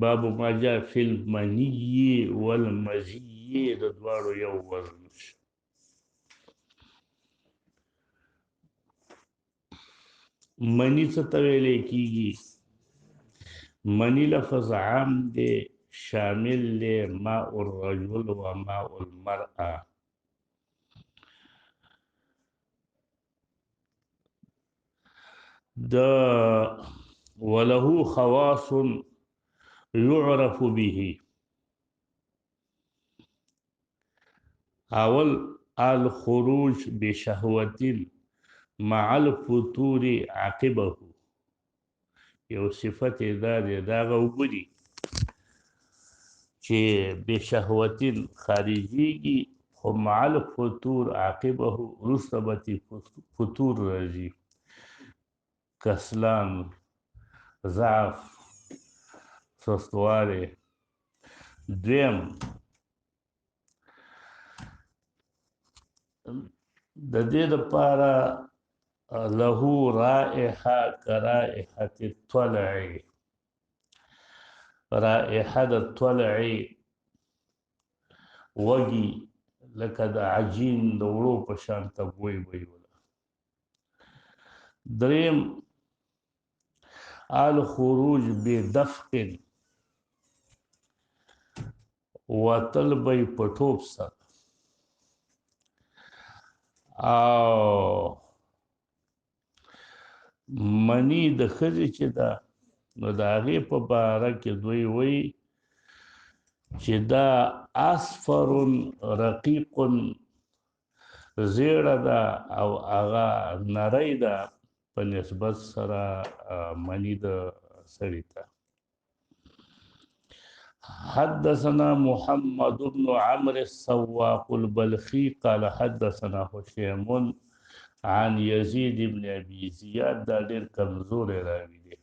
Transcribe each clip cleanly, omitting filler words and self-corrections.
باب ما جاء فی المنی والمزی د دواړو یو وزن شي. منی څه ته ویلې کیږي؟ منی لفظ عام دی، شامل دی ماء الرجل و ماء المرأة. دا وله خواص يعرف به. اول الخروج بشهوة مع الفتور عقبه. یو صفت دا دی، دا غوبدي چې بشهوتین خارجيږي خو مع الفتور عقبه وروسته به فتور راځي، کسلان، ضعف، سستوالی. دویم د دې لپاره له رائحه کرائحة الطلع. رائحه د طلع وږي لکه د عجین د وړو په شان ته بوی ویوله. دریم الخروج بدفق وتل به یې په ټوپ سره، او منی د ښځې چې ده نو د هغې په باره کې دوی وایي چې دا اصفر رقیق زیړه ده او هغه نری ده په نسبت سره منی د سړي ته. حدثنا محمد بن عمرو السواق البلخي قال حدثنا هشيم عن يزيد بن ابي زياد. دا ډېر کمزوري راوي دی.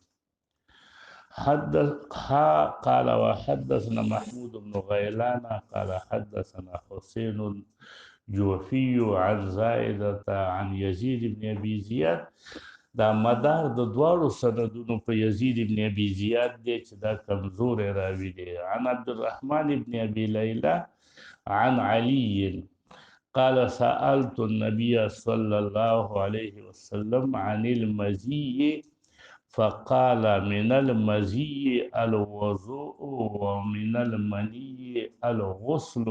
قال وحدثنا محمود بن غيلان قال حدثنا حسين الجوفي عن زائدة عن يزيد بن ابي زياد. دا مدار د دواړو سندونو په یزید ابن ابي زیاد دی چې دا کمزور راوي دی. عن عبد الرحمن ابن ابي ليلى عن علي قال سألت النبي صلى الله عليه وسلم عن المزي فقال من المزي الوضوء ومن المني الغسل.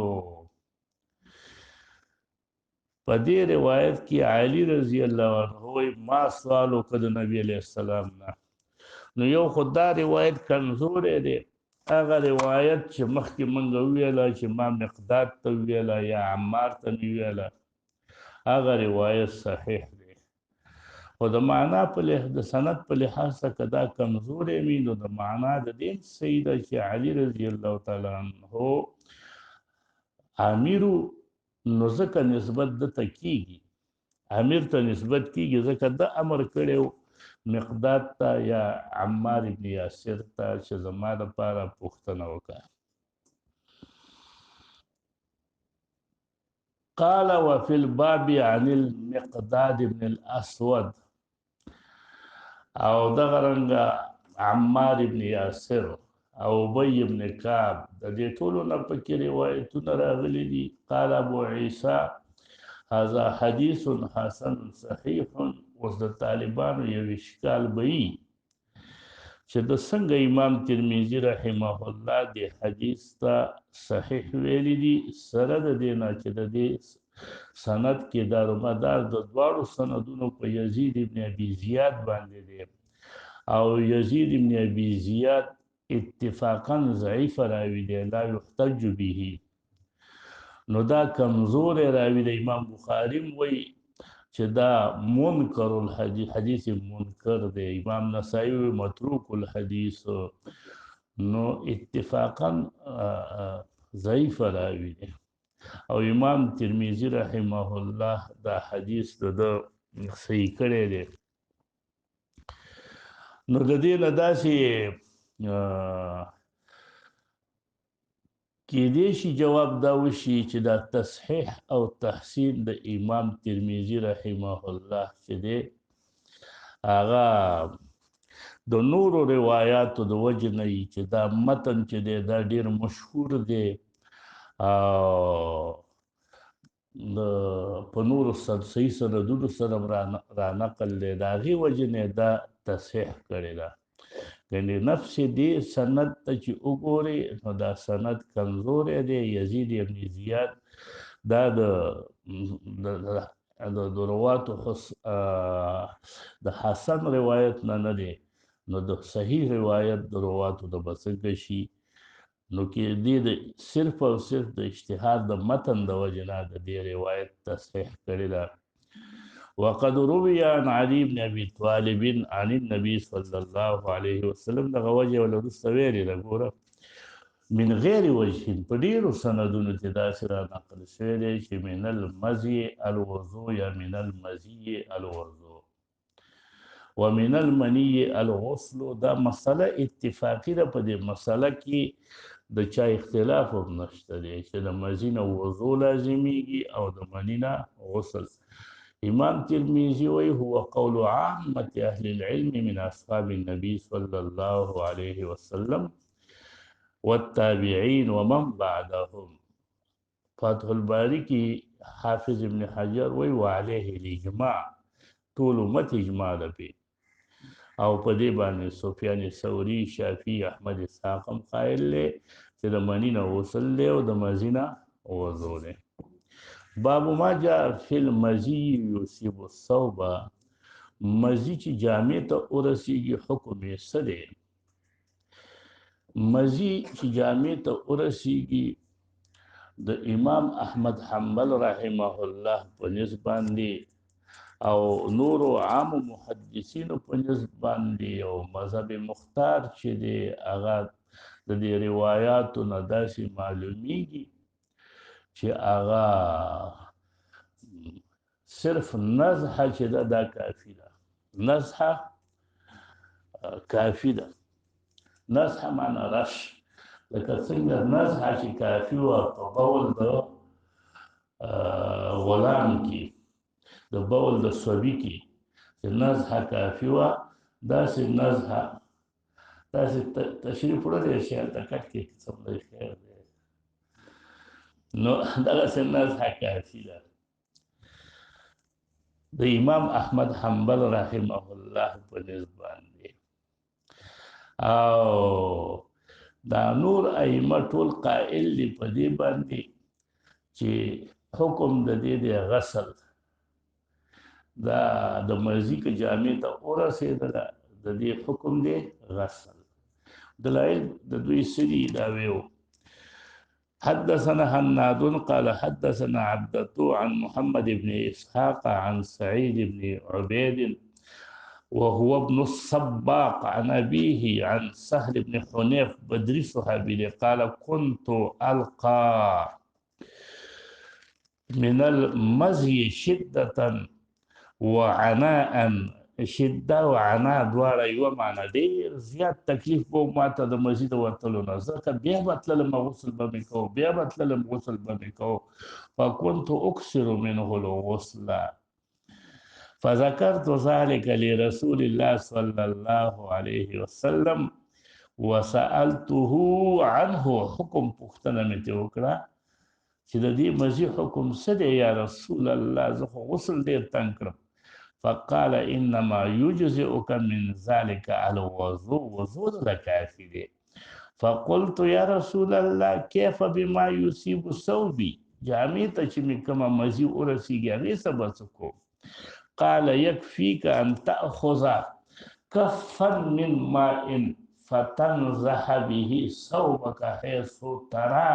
په دې روایت کې علي رضی الله عنه وایي ما سوال وکړ د نبی علیه السلام نه. نو یو خو دا روایت کمزوری دی، هغه روایت چې مخکې موږ وویله چې ما مقداد ته وویله یا عمار ته مې وویله هغه روایت صحیح دی، خو د معنا په د سند په لحاظ څخه که دا کمزوری وي نو د معنا د دې صحیح ده چې علي رضی الله تعالی عنه امیرو، نو ځکه نسبت دته کیږي، امیر ته نسبت کیږي ځکه د امر کړی مقداد ته یا عمار ابن یاسر ته چې زما دپاره پوښتنه وکړه. قال وفي الباب عن المقداد بن الاسود. او دغه رنګه عمار ابن یاسر او ابی ابن کعب د دې ټولو نه پکې روایتونه راغلي دي. قال ابو عیسی هذا حدیث حسن صحیح. اوس د طالبانو یو اشکال به وي چې د څنګه امام ترمذي رحمه الله د حدیث ته صحیح ویلی دي، سره د دې نه چې د دې سند کې دارومدار د دواړو سندونو په یزید ابن ابي زیاد باندې دی، او یزید ابن ابي زیاد اتفاقا ضعیف راوی دی، لا یحتج به. نو دا کمزور راوی دی. امام بخاری وایي چې دا منکر الحدیث، حدیث منکر دی. امام نسائی متروک الحدیث، نو اتفاقا ضعیف راوی دی. او امام ترمذی رحمه الله دا حدیث د صحیح کړی دی. نو د دې نه داسې کېدای شي جواب دا وشي چې دا تصحیح او تحسین د امام ترمذي رحمه الله چې دی هغه د نورو روایاتو د وجه نه چې دا متن چې دی دا ډیر مشهور دی او په نورو صحیح سندونو سره را نقل دی د هغې وجې نه دا تصحیح کړې ده یعنې نفس دې سند ته چې وګورې نو دا سند کمزوری دی یزید ابن زیاد دا د رواتو د حسن روایت نه دی نو د صحیح روایت د رواتو د بسنګه شي نو کې دې د صرف او صرف د اجتهاد د متن د وجې نه د دې روایت تصحیح کړې ده وقد روي عن علي بن ابي طالب عن النبي صلى الله عليه وسلم دغه وجه ول وروسته ویلې ده ګوره من غیر وجه په ډېرو سندونو کې داسې را نقل شوی دی چې من المزي الوضوء یا من المزي الوضوء ومن المني الغسل دا مسله اتفاقی ده په دې مسله کې د چا اختلاف هم نشته دی چې د مزي نه وضو لازمیږي او د مني نه غسل امام ترمذي وی هو قول عامة اهل العلم من اصحاب النبي صلى الله عليه وسلم والتابعين ومن بعدهم فتح الباری کی حافظ ابن حجر وی وعليه الاجماع طول امت اجماع ده پی او په دې باندې سفیان ثوری شافعي احمد اسحاق هم قائل دی چې د مني نه غسل دی او د مزي نه وضو دی باب ما جاء فی المزي یصیب الثوب مزي چې جامې ته ورسیږي حکم یې څه دی مزي چې جامې ته ورسیږي د امام احمد حنبل رحمه الله په نسبت باندې او نورو عام محدثینو په نسبت باندې او مذهب مختار چې دی هغه د دې روایاتو نه داسې معلومیږي چې هغه صرف نزحه چې دا کافی ده نزحه کافی ده نزحه معنی رش لکه څنګه نزحه چې کافی وه په بول د غلام کې د بول د صبي کې چې نزحه کافي وه داسې نزحه داسې تشریف وړلی شي هلته کټ کې څومره خیر دی نو دغسې نزحه کافي ده د امام احمد حنبل رحمه الله په نسبت باندې او دا نور ائمه ټول قائل دي په دې باندې چې حکم د دې د غسل دا د مزي که جامې ته ورسېدله د دې حکم دی غسل دلایل د دوی سدي دا ویو حدثنا هناد قال حدثنا عبدة عن محمد بن إسحاق عن سعيد بن عبيد وهو ابن الصباق عن أبيه عن سهل بن حنيف بدري صحابي قال كنت ألقى من المزي شدة وعناء شده وعناء دواړه یوه معنی ډېر زیات تکلیف به ما ته د مسجد ورتلو نه ځکه بیا به تللم غسل به مې کوو بیا به تللم غسل به مې کوو فكنت أكثر منه الغسل فذكرت ذلك لرسول الله صلى الله عليه وسلم وسألته عنه حکم پوښتنه مې ترې وکړه چې د دې مزي حکم څه دی یا رسول الله زه خو غسل ډېر تنګ کړم فقال انما يجزئك من ذلك الوضوء وضوء ده کافي دی فقلت يا رسول الله كيف بما يصيب ثوبي جامې ته چې مې کومه مزي ورسیږي هغې څه به څه کوم قال يكفيك ان تأخذ كفا من ماء فتنزح به ثوبك حيث ترى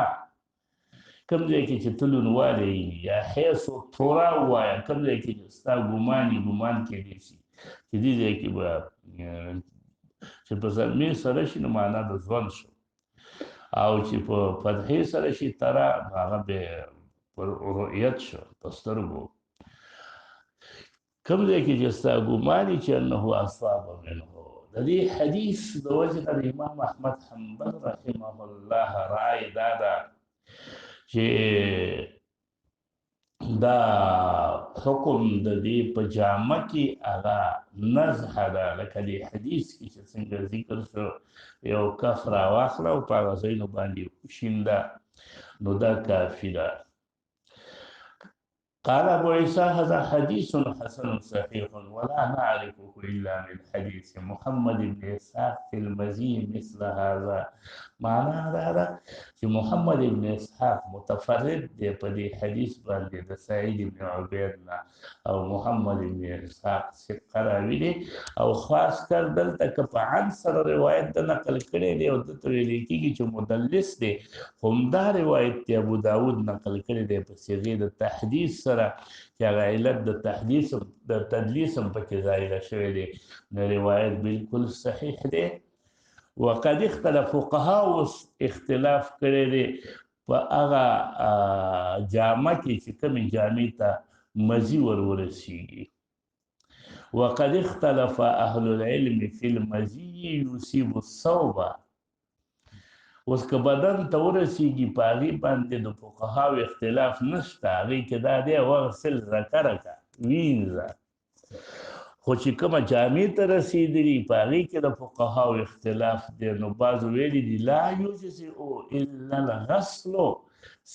کوم ځای کې چې تلونوالی یا حیث تورا ووایه کوم ځای کې چې ستا ګمان کېدی شي چې دې ځای کې به چې په ضمیر سره شي نو معنا د ژوند شو او چې په فتحې سره شي ترا نو هغه بې پر رؤیت شو په سترګو کوم ځای کې چې ستا ګمان چې انه اصاب منه د دې حدیث د وجه نه د امام احمد حنبل رحمه الله رای دا ده چې دا حکم د دې په جامه کې هغه نزح ده لکه دې حدیث کې چې څنګه ذکر شو یو کف راواخله او په هغه ځایونو باندې وشینده نو دا کافي ده. قال أبو عيسى هذا حديث حسن صحيح ولا نعرفه إلا من حديث محمد بن إسحاق في المزي مثل هذا. معنى هذا في محمد بن إسحاق متفرد دي بدي حديث باندې د سعيد بن عبيد او محمد بن إسحاق ثقه راوي دي او خاص کر دلته که په عن سره روایت د نقل کړي دی او د ویل کېږي چې مدلس دی همدا روایت دی ابو داود نقل کړي دی په صيغه د تحديث سره چې هغه علت د تحديث د تدلیس هم پکې ظاهره شوی دی نو روایت بالکل صحیح دی. وقد اختلف فقهاء اختلاف کړی دی په هغه جامه کې چې کومې جامې ته مزي ورسیږي. وقد اختلف اهل العلم في المزي يصيب الصوب. اوس که بدن ته ورسیږي په هغې باندې د فقهاو اختلاف نشته هغې کې دا دی واغسل ذکره که وینځه خو چې کومه جامې ته رسېدلي په هغې کې د فقهاو اختلاف دی نو بعضو ویلي دي لا یجزئ الا الغسل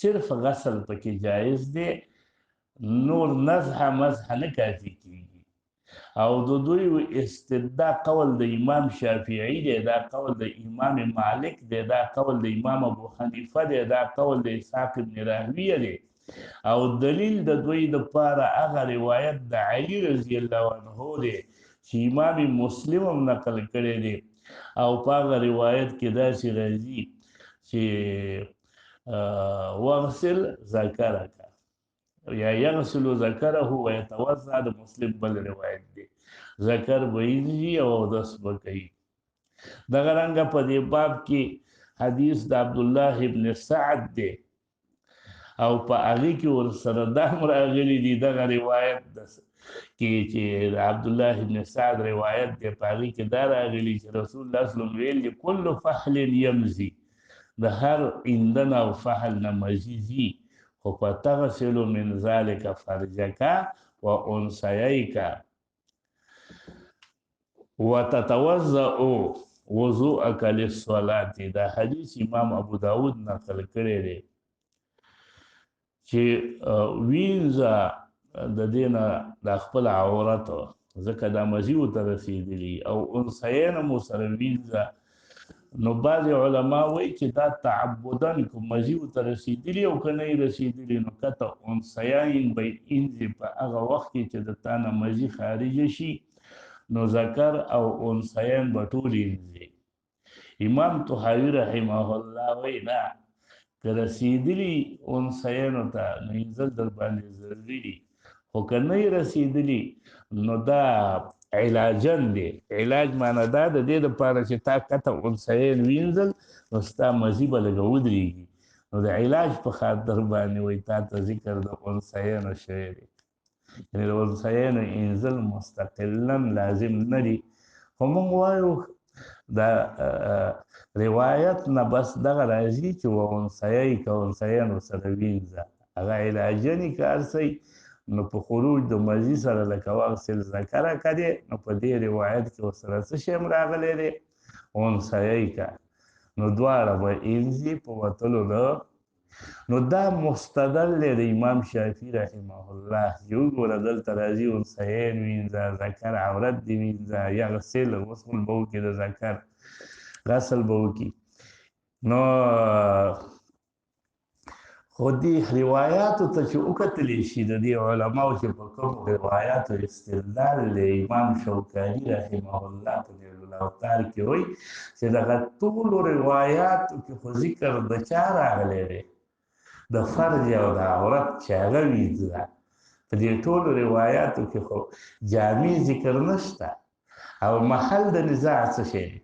صرف غسل پکې جایز دی نور نزح مزح نه کافي کېږي او د دوی استدعا قول د امام شافعي دی دا قول د امام مالک دی دا قول د امام ابو حنیفه دی دا قول د اسحاق بن راهویه دی او دلیل د دوی د پاره هغه روایت د علی رضی الله عنه دی چې امام مسلم هم نقل کړی دی او په هغه روایت کې داسې راځي چې واغسل ذکرک یا یغسل ذکره ويتوضا د مسلم بل روایت دی ذکر وینځي او اودس به کوي. دغه رنګه په دې باب کې حدیث د عبدالله ابن سعد دی او په هغې کې ورسره دا هم راغلي دي دغه روایت کې چې د عبدالله ابن سعد روایت دی په هغې کې دا راغلي چې رسول الله صلی الله علیه وسلم ویل کل فحل یمزي د هر ایندن او فحل نه مزي ځي خو فتغسل من ذلك فرجك وانثييك وتتوضأ وضوءك للصلاة. دا حدیث امام ابو داود نقل کړی دی چې وینځه د دې نه د خپل عورت ځکه دا مزي ورته رسېدلي او انثیین مو سره وینځه نو بعضې علما وایي چې دا تعبداً که مزي ورته رسېدلي او که نه یې رسېدلي نو کته انثیین به یې انځي په هغه وخت کې چې د تا نه مزي خارجه شي نو ذکر او انثیین به ټول انځي. امام طحاوي رحمه الله وایي نه که رسېدلي انثیینو ته نو انځل در باندې ضروري دي خو که نه یې رسېدلي نو دا علاجن دی علاج معنی دا د دې دپاره چې تا کته انثیین وینځل نو ستا مزي به لږه ودرېږي نو د علاج په خاطر باندې وایي تا ته ذکر د انثیینو شوی دی یعنې د انثیینو انځل مستقلا لازم نه دي خو موږ وایو دا روایت نه بس دغه راځي چې و انثیی که انثیینو سره وینځه هغه علاجني کار صحیح نو په خروج د مزي سره لکه واغسل ذکرک دی نو په دې روایت کې ورسره څه شی هم راغلی دی انثییک نو دواړه به انځي په وتلو د نو دا مستدل دی د امام شافعي رحمه الله چې وګوره دلته راځي انثیین وینځه ذکر عورت دې وینځه یغسل غسل به وکړي د ذکر غسل به وکړي نو خو دې روایاتو ته چې وکتلی شي د دې علماو چې په کومو روایاتو استدلال دی امام شوکاني رحمه الله په نیل الاوطار کې وایي چې دغه ټولو روایاتو کې خو ذکر د چا راغلی دی د فرج او د عورت چې هغه وینځه په دې ټولو روایاتو کې خو جامع ذکر نشته او محل د نزاع څه شی دی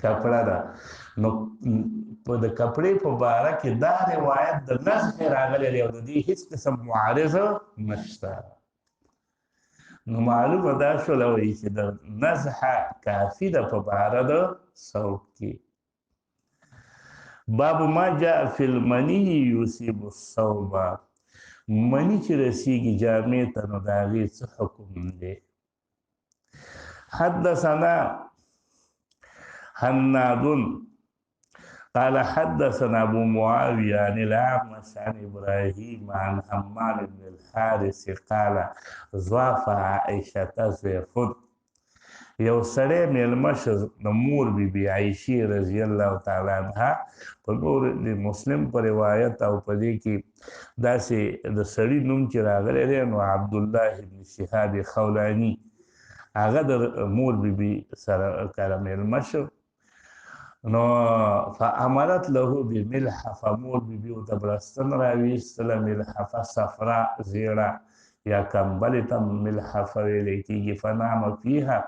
کپړه ده نو په د کپړې په باره کې دا روایت د نزح راغلی دی او د دې هیڅ قسم معارض نشته نو معلومه دا شوله وایي چې د نزح کافي ده په باره د صوب کې. باب ما جاء فی المنی یصیب الصوب منی چې رسیږي جامع ته نو د هغې څه حکم دی؟ حدثنا هناد قال حدثنا ابو معاويه عن الاعمش عن ابراهيم عن حماد بن الحارث قال ضاف عائشه زيف یو سړی میلمه شو د مور بی عایشې رضی الله تعالی عنها په نور د مسلم په روایت او په دې کې داسې د سړي نوم چې راغلی دی نو عبدالله بن شهاب خولاني هغه د مور بی سره کله میلمه شو نو فامرت له بملحفه مور بی ورته بړستن راویستله ملحفه صفرا زیړه یا کمبلې ته ملحفه ویلی کېږي فنام فیها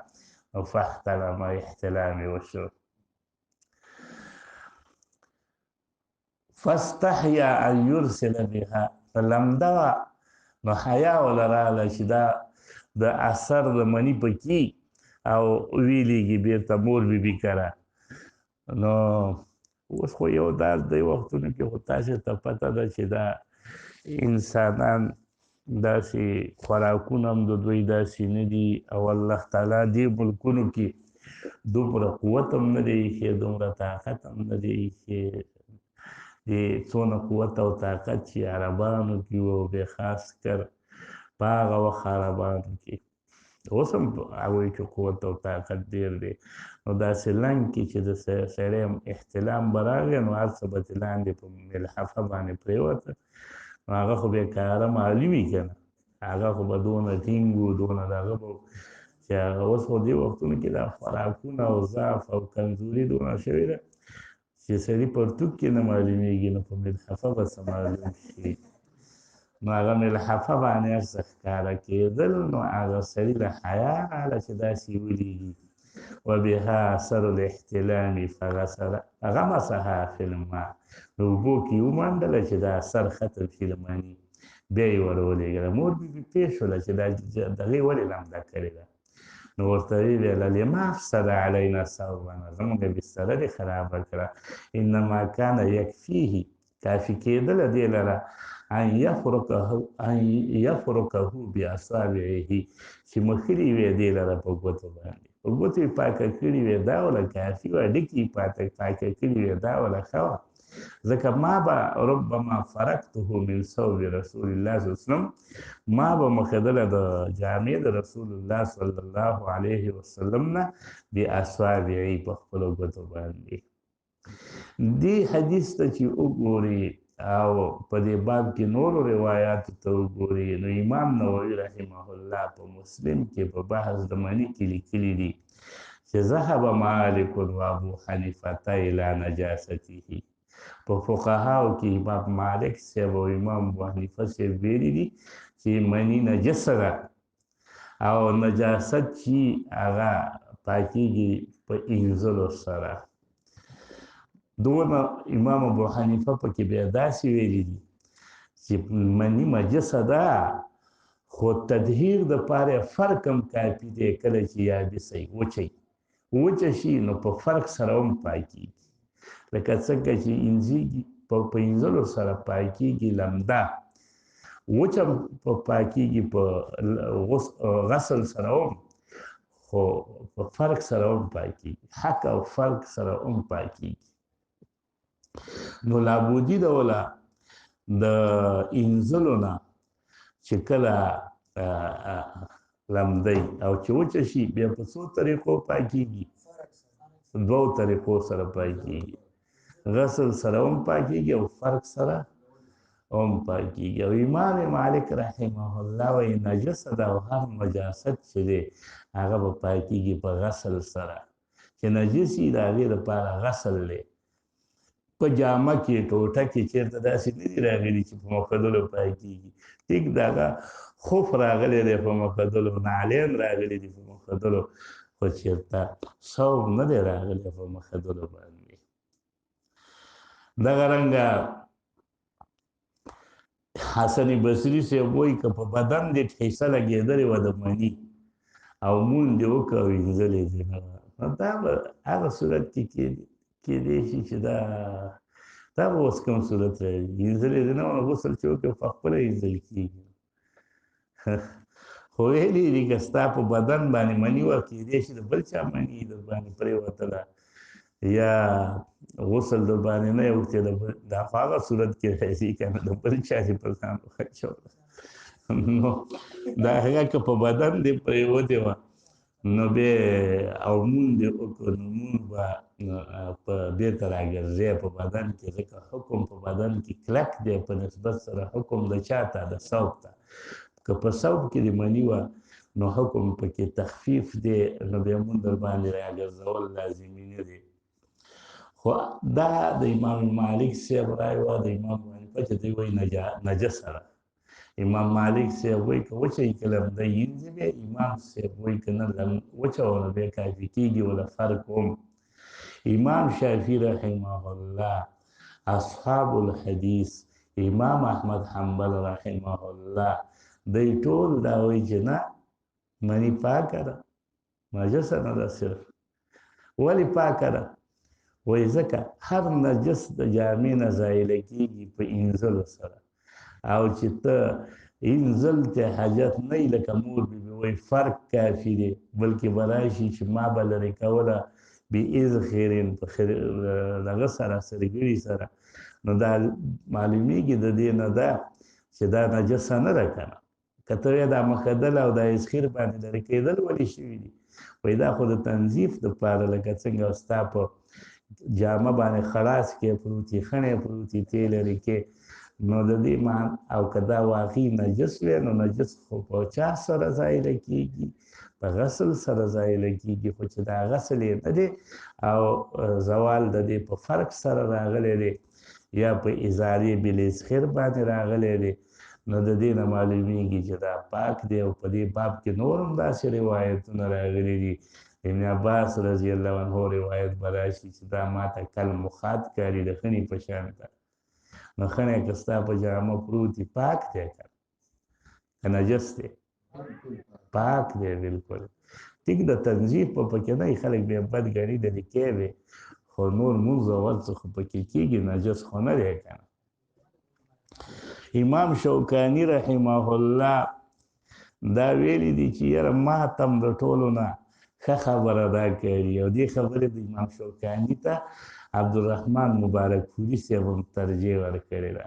فاحتلم احتلام وشو فاستحیا ان یرسل بها فلمده نو حیا ولراله چې دا د اثر د منی پکې او ویلیږي بیرته مور بی کره نو اوس خو یو داس دی وختونو کې خو تاسو ته پته ده چې دا انسانان داسې خوراکونه هم د دوی داسې نه دي او الله تعالی دې ملکونو کې دومره قوت هم نه دی ایښی دومره طاقت هم نه دی ایښی د څونه قوت او طاقت چې عربانو کې و بې خاص کر په هغه وخت عربانو کې اوس هم هغوی کې قوت او طاقت ډېر دی نو داسې لنګ کې چې د سړی احتلام به راغی نو هر څه به چې لاندې په ملحفه باندې پرېوته نو هغه خو بېکاره معلوم وي که نه هغه خو به دونه ټینګ و دونه د هغه به چې هغه اوس خو دې وختونو کې دا خوراکونه او ضعف او کمزوري دونه شوې ده چې سړي پرتوګ کې نه معلومېږي نو په ملحفه به څه معلوم شي نو هغه ملحفه باندې هر څه ښکاره کېدل نو هغه سړي له حیا راغله چې داسې ولیږي وبها اثر الاحتلام فغمسها فی الماء نو اوبو کې ومنډله چې دا اثر ختم شي د مني بیا یې ور ولېږله مور بي پېښ شوله چې دا دغې ولې لمده کړې ده نو ورته ویې ویله لما افسد علینا ثوبنا زموږ بستره دې خرابه کړه انما کان یکفیه کافي کېدله دې لره ان یفرکه باصابعه چې مخلي وې دې لره په ګوتو باندې په ګوتو یې پاکه کړې وې دا وله کافي وه ډکې یې پاکه کړې وې دا وله ښه وه ځکه ما به ربما فرقته من ثوب رسول الله صلی الله علیه وسلم ما به مخدله د جامې د رسول الله صلی الله علیه وسلم نه باصابعي په خپلو ګوتو باندې دې حدیث ته چې وګورئ او په دې باب کې نورو روایاتو ته وګورئ نو امام نووي رحمه الله په مسلم کې په بحث د مني کې لیکلي دي چې ذهب مالک و ابو حنیفه الى نجاسته په فقهاو کې امام مالک صاحب او امام ابو حنیفه صاحب ویلي دي چې مني نجسه ده او نجاست چې هغه پاکیږي په اینځلو سره دونه امام ابو حنیفه پکې بیا داسې ویلي دي چې مني نجسه ده خو تطهیر دپاره فرق هم کافي دی کله چې یابسه وچه شي نو په فرق سره هم پاکیږي لکه څنګه چې انځيږي په اینځلو سره پاکیږي لمده وچه په پاکیږي په غسل سره هم خو په فرق سره هم پاکیږي حق او فرق سره هم پاکیږي نو لابودي ده ولا د اینځلو نه چې کله لمدی او چې وچه شي بیا په څو طریقو پاکیږي دوو طریقو سره پاکیږي غسل سره هم پاکیږي او فرق سره هم پاکیږي او امام مالک رحمه الله وایي نجسه ده او هر نجاست چې دی هغه به پاکیږي په غسل سره چې نجس وي د هغې دپاره غسل دی په جامه کې ټوټه کې چېرته داسې نه دي راغلي چې په مخدلو پاکیږي ټیک د هغه خوف راغلی دی په مخدلو نعلین راغلي دي په مخدلو خو چېرته ثوب نه دی راغلی په مخدلو باندې دغه رنګه حسن بصري صاحب وایي که په بدن دې ټیسه لګېدلې وه د مني او مونځ دې وکړه او وینځلې دې نه وه نو دا به هغه صورت کې کېدی شي چې دا دا به اوس کوم صورت راځي اینځلې دې نه غسل چې وکړې په خپله اینځل کېږي خو ویلي دي که ستا په بدن باندې مني وه کېدای شي د بل چا مني در باندې پرېوتله یا غسل در باندې نه یې وکړې دا خو هغه صورت کې راځي که نه د بل چا چې په ځان وخچوله نو دا هغه که په بدن دې پرېوتې وه نو بیا او مونږ دې وکړو نو مونږ به په بېرته راګرځې په بدن کې ځکه حکم په بدن کې کلک دی په نسبت سره حکم د چا ته د صوب ته که په صوب کې د مني وه نو حکم پکې تخفیف دی نو بیا مونږ در باندې راګرځول لازمي نه دی خو دا د امام مالک صاحب رایه وه د امام حنیفه چې دوی وایي نجسه ده امام مالک صاحب وایي که وچه یې که لمده یینځي بیا امام صاحب وایي که نه وچوله بیا کافي کېږي وله فرق هم امام شافعي رحمه الله اصحاب الحدیث امام احمد حنبل رحمه الله دی ټول دا وایي چې نه منی پاکه ده نجسه نه ده صرف ولې پاکه ده وایي ځکه هر نجس د جامې نه زایله کېږي په اینځلو سره او چې ته اینځل ته حاجت نه وي لکه مور بي وایي فرق کافي دی بلکې به راشي چې ما به لرې کوله بإذخرین په دغه سره سرګړي سره نو دا معلومیږي د دې نه ده چې دا نجسه نه ده که نه که ته دا مخدل او دا اذخیر باندې لرې کېدل ولې شوي دي وایي دا خو د تنظیف دپاره لکه څنګه ستا په جامه باندې خلاص کې پروتي خڼې پروتي تیل لرې کې نو د دې مان او که دا واقعي نجس وی نو نجس خو په چا سره زایله کېږي په غسل سره زایله کېږي خو چې دا غسل یې نه دی او زوال د دې په فرق سره راغلی دی یا په ازارې بلاسخر باندې راغلی دی نو د دې نه معلومیږي چې دا پاک دی او په دې باب کې نور هم داسې روایتونه راغلي دي ابن عباس رضی الله عنه روایت به راشي چې دا ماته کل مخاط کاري د خني په شان ته نو خنه که ستا په جامه پروت دی پاک دی که نجس دی پاک دی بالکل ټیک د تنظیف په پکې نه خلک بیا بد ګڼي د لیکې وي خو نور مونځ او ورځ خو پکې کېږي نجس خو نه دی که نه امام شوکاني رحمه الله دا ویلي دي چې یاره ما تم د ټولو نه ښه خبره دا کړي او دې خبرې د امام شوکاني ته عبدالرحمن مبارک پوري صاحب هم ترجیح ورکړې ده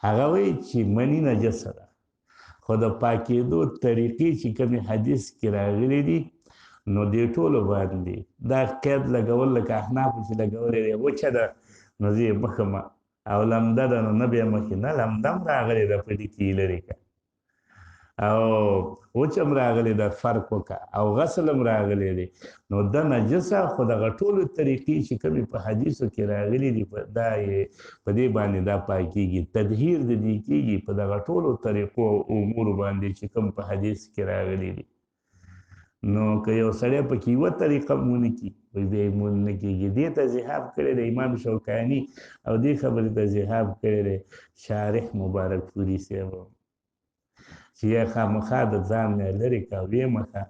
هغه وایي چې مني نجسه ده خو د پاکېدو طریقې چې کومې حدیث کې راغلي دي نو دې ټولو باندې دا قید لګول لکه احنافو چې لګولې دی وچه ده نو زه یې مخمه او لمده ده نو نه بیا مخکې نه لمده هم راغلې ده په دې کې یې لرې کړه او وچه هم راغلې ده فرق وکړه او غسل هم راغلی دی نو ده نجسه خو دغه ټولو طریقې چې کومې په حدیثو کې راغلي دي دا یې په دې باندې دا پاکېږي تدهیر د دې کېږي په دغه ټولو طریقو او امورو باندې چې کوم په حدیث کې راغلي دي نو که یو سړی پکې یوه طریقه مونږ کړي وایي بیا یې مونږ نه کېږي دې ته ذهاب کړی دی امام شوکاني او دې خبرې ته ذهاب کړی دی شارح مبارک پوري صاحب چې یا خامخا د ځان نه لرې کړه ویې مخه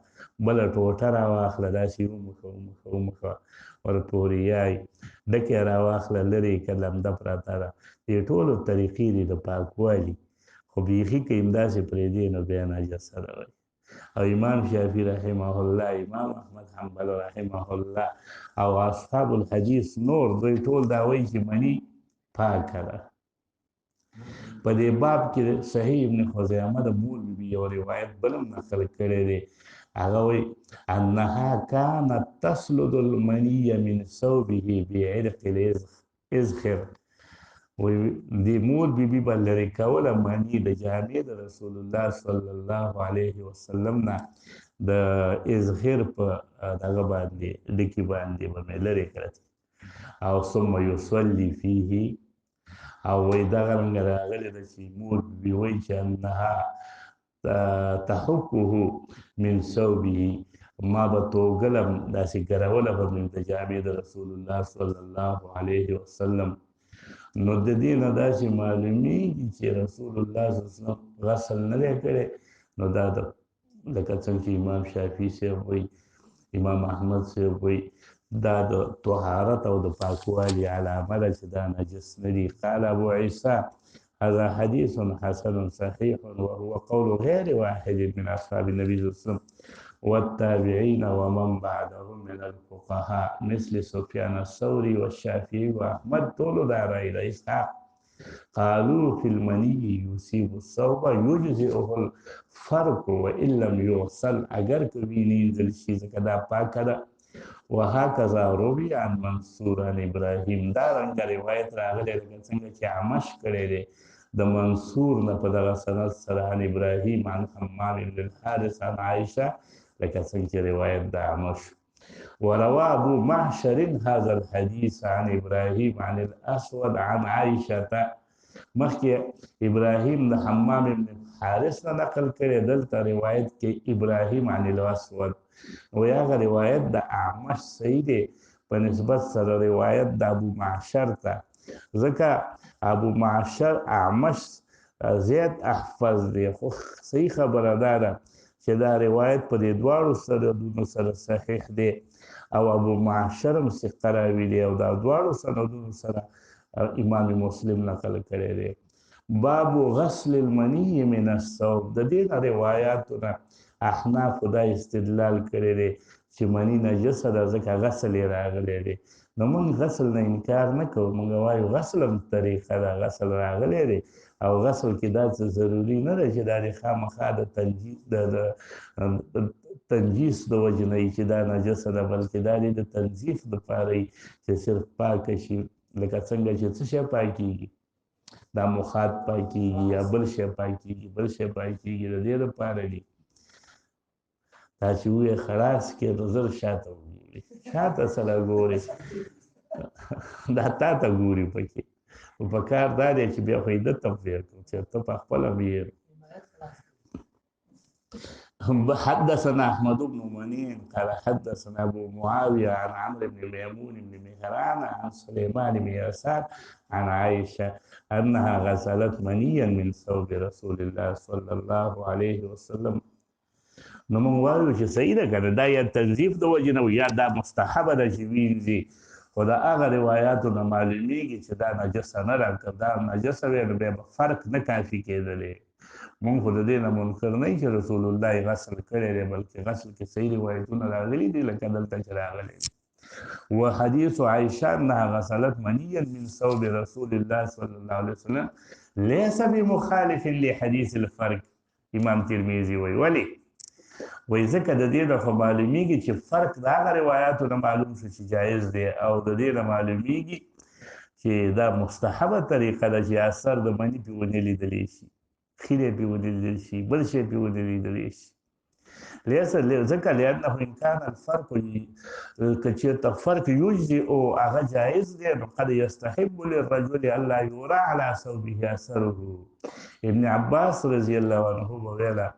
بله ټوټه راواخله داسې ومخه ورپورې یای ډکې راواخله لرې کړه لمده پراته ده دې ټولو طریقې دي د پاکوالي خو بیخي که همداسې پرېږدې نو بیا نجسه ده وایي او امام شافعي رحمه الله امام احمد حنبل رحمه الله او اصحاب الحدیث نور دوی ټول دا وایي چې مني پاکه ده په دې باب کې صحیح ابن خزیمه د مور بیبي یو روایت بل هم نقل کړی دی هغه وایي انها کانت تسلد المني من ثوبه بعرق الاذخر وایي د مور بیبي به لرې کوله مني د جامې د رسول الله صلی الله علیه وسلم نه د اذخر په دغه باندې ډکي باندې به مې لرې کړه او ثم یصلي فیه او وایي دغه رنګه راغلې ده چې مور بیبي وایي چې انها تحکه من ثوبه ما به توګلم داسې ګروله به مې د جامې د رسول الله صلی الله علیه وسلم نو د دې نه داسې معلومیږي چې رسول الله صلی الله علیه وسلم غسل نه دی کړی نو دا لکه څنګه چې امام شافعي صاحب وایي امام احمد صاحب وایي دا د طهارت او د پاکوالي علامه ده چې دا نجس نه دي. قال ابو عيسى هذا حديث حسن صحيح وهو قول غير واحد من اصحاب النبي صلى الله عليه وسلم والتابعين ومن بعدهم من الفقهاء مثل سفيان الثوري والشافعي واحمد طول دار الى اسحاق قالوا في المني يصيب الصوب يجزئه الفرق وان لم يغسل اگر کبھی نینزل شي ځکه دا پاکه ده. وهكذا روي عن منصور عن ابراهيم دا رنګ روایت راغلی لکه څنګه چې عمش کړی دی د منصور نه په دغه سند سره عن ابراهيم عن حمام بن الحارث عن عائشه لکه څنګه چې روایت د عمش. وروى ابو معشر هذا الحديث عن ابراهيم عن الاسود عن عائشه مخکې ابراهيم د حمام بن حارث نه نقل کړی دلته روایت کې ابراهيم عن الاسود و هغه روایت د اعمش صحیح دی په نسبت سره روایت د ابو معشر ته ځکه ابو معشر اعمش زیات احفظ دی خو صحیح خبره ده چې دا روایت په دې دواړو سندونو سره صحیح دی او ابو معشر هم ثقه راوي دی او دا دواړو سندونو سره امام مسلم نقل کړی دی. باب غسل المني من الثوب د دې روایتونه احناف دا استدلال کړی دی چې منی نجسه ده ځکه غسل یې راغلی دی. نو موږ غسل نه انکار نه کوو، موږ وایو غسل هم طریقه ده، غسل راغلی دی او غسل کې دا څه ضروري نه ده چې دا د خامخا د تنجیس د وجې نه چې دا نجسه ده، بلکې دا د تنظیف دپاره چې صرف پاکه شي. لکه څنګه چې څه شی پاکېږي، دا مخاط پاکېږي یا بل شی پاکېږي، بل شی پاکېږي، د دې دپاره دي. دا چې ویې خلاص کړې نو زر شاته وګوري، شاته سره ګوري دا تا ته ګوري پکې. په کار دا دی چې بیا خو یې ده ته پرېږدو چې ته په خپله ویې. حدثنا احمد بن منين قال حدثنا ابو معاويه عن عمرو بن ميمون بن مهران عن سليمان بن يسار عن عائشه انها غسلت منيا من ثوب رسول الله صلى الله عليه وسلم. نو موږ وایو چې صحیح ده که نه، دا یا تنظیف د وجې نه یا دا مستحبه ده چې وینځي، خو د هغه روایاتو نه معلومیږي چې دا نجسه نه ده. که دا نجسه وی نو بیا به فرق نه کافي کېدلی. مونږ خو د دې نه منکر نه چې رسول الله غسل کړی دی، بلکې غسل کې صحیح روایتونه راغلي دي لکه دلته چې راغلی دي. وحديث عائشة أنها غسلت منيا من ثوب رسول الله صلى الله عليه وسلم ليس بمخالف لحديث الفرق. امام ترمذي ولي ځکه د دې نه خو معلومیږي چې فرق د هغه روایاتو نه معلوم شو چې جایز دی، او د دې نه معلومیږي چې دا مستحبه طریقه ده چې اثر د مني پې ونه لیدلی شي، خیره پې ونه لیدل شي، بل شی پې ونه لیدلی شي. ځکه لأنه إن كان الفرق که چېرته فرق یجزي او هغه جایز دی نو قد یستحب للرجل الا یرى على ثوبه اثره. ابن عباس رضی الله عنه وویله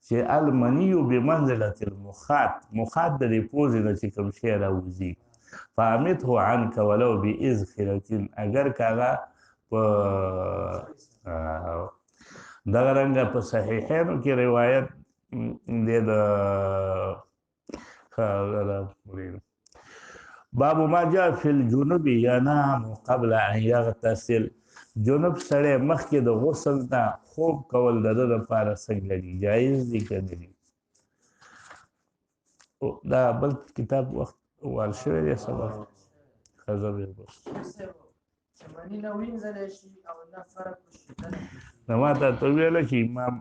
چې المني بمنزلة المخاط، مخاط د دې پوزې نه چې کوم شی راوځي، فامته عنك ولو بإذخرة، اگر که هغه په دغه رنګه په صحیحینو کې روایت دی د باب ما جاء في الجنوب ينام قبل ان يغتسل. جنوب سړی مخکې د غسل نه خوب کول د ده دپاره څنګه دي، جایز دي که نه دي؟ دا بل کتاب وخت وال شوی دی سبا ښځه بې نو ما ته ویله چې امام